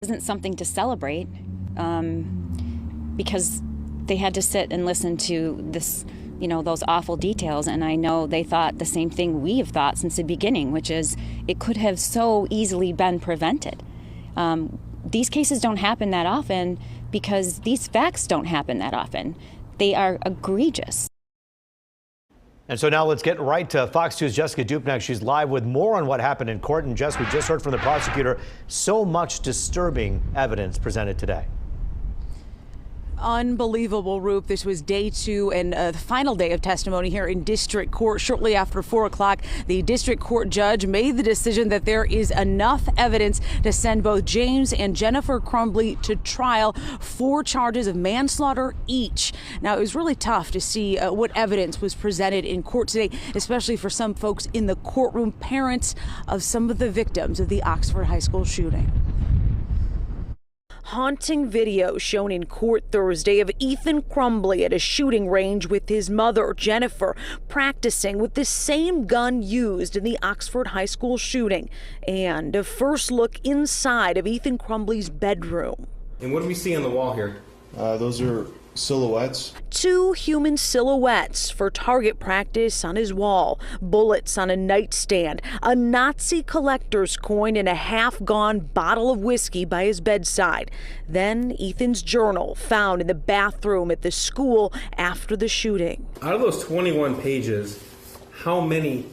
Isn't something to celebrate because they had to sit and listen to this, those awful details. And I know they thought the same thing we have thought since the beginning, which is it could have so easily been prevented. These cases don't happen that often because these facts don't happen that often. They are egregious. And so now let's get right to Fox 2's Jessica Dupnack. She's live with more on what happened in court. And Jess, we just heard from the prosecutor. So much disturbing evidence presented today. Unbelievable, Roop. This was day 2 and the final day of testimony here in district court. Shortly after 4 o'clock, the district court judge made the decision that there is enough evidence to send both James and Jennifer Crumbley to trial, 4 charges of manslaughter each. Now, it was really tough to see what evidence was presented in court today, especially for some folks in the courtroom, parents of some of the victims of the Oxford High School shooting. Haunting video shown in court Thursday of Ethan Crumbley at a shooting range with his mother, Jennifer, practicing with the same gun used in the Oxford High School shooting. And a first look inside of Ethan Crumbley's bedroom. And what do we see on the wall here? Those are silhouettes. 2 human silhouettes for target practice on his wall, bullets on a nightstand, a Nazi collector's coin, and a half-gone bottle of whiskey by his bedside. Then Ethan's journal found in the bathroom at the school after the shooting. Out of those 21 pages, how many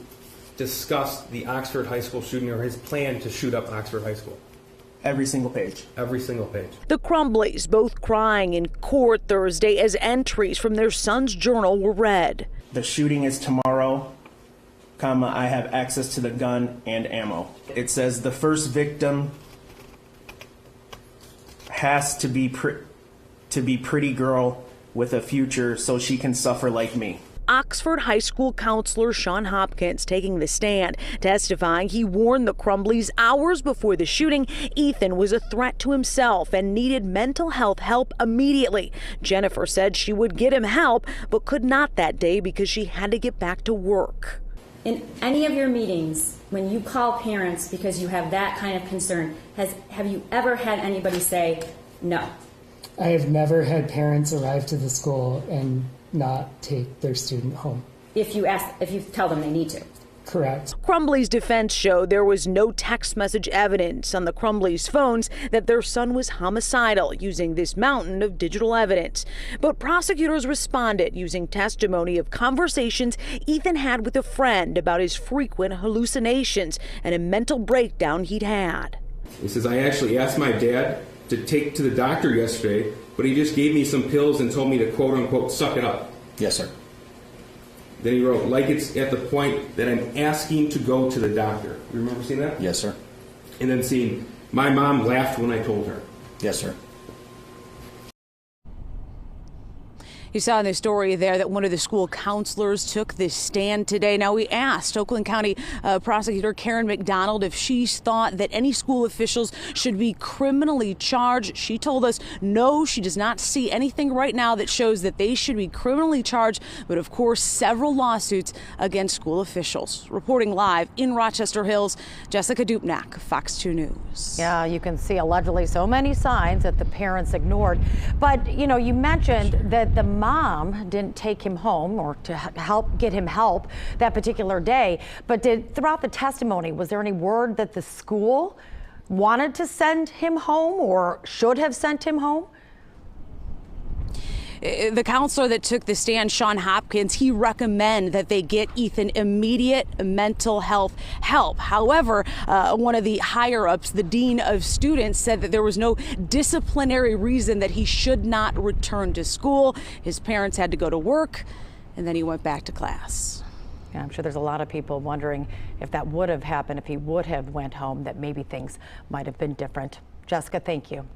discussed the Oxford High School shooting or his plan to shoot up Oxford High School? Every single page. Every single page. The Crumbleys both crying in court Thursday as entries from their son's journal were read. The shooting is tomorrow, comma, I have access to the gun and ammo. It says the first victim has to be pretty girl with a future so she can suffer like me. Oxford High School counselor Sean Hopkins taking the stand, testifying he warned the Crumbleys hours before the shooting Ethan was a threat to himself and needed mental health help immediately. Jennifer said she would get him help, but could not that day because she had to get back to work. In any of your meetings, when you call parents because you have that kind of concern, have you ever had anybody say no? I have never had parents arrive to the school and not take their student home. If you tell them they need to. Correct. Crumbley's defense showed there was no text message evidence on the Crumbleys' phones that their son was homicidal using this mountain of digital evidence. But prosecutors responded using testimony of conversations Ethan had with a friend about his frequent hallucinations and a mental breakdown he'd had. He says, I actually asked my dad to take to the doctor yesterday, but he just gave me some pills and told me to quote unquote suck it up. Yes, sir. Then he wrote, like it's at the point that I'm asking to go to the doctor. You remember seeing that? Yes, sir. And then seeing my mom laughed when I told her. Yes, sir. You saw in the story there that one of the school counselors took this stand today. Now, we asked Oakland County Prosecutor Karen McDonald if she thought that any school officials should be criminally charged. She told us no, she does not see anything right now that shows that they should be criminally charged, but of course several lawsuits against school officials. Reporting live in Rochester Hills, Jessica Dupnack, Fox 2 News. Yeah, you can see allegedly so many signs that the parents ignored. But, you mentioned that the mom didn't take him home or to help get him help that particular day. But throughout the testimony, was there any word that the school wanted to send him home or should have sent him home? The counselor that took the stand, Sean Hopkins, he recommended that they get Ethan immediate mental health help. However, one of the higher ups, the dean of students, said that there was no disciplinary reason that he should not return to school. His parents had to go to work, and then he went back to class. Yeah, I'm sure there's a lot of people wondering if that would have happened, if he would have went home, that maybe things might have been different. Jessica, thank you.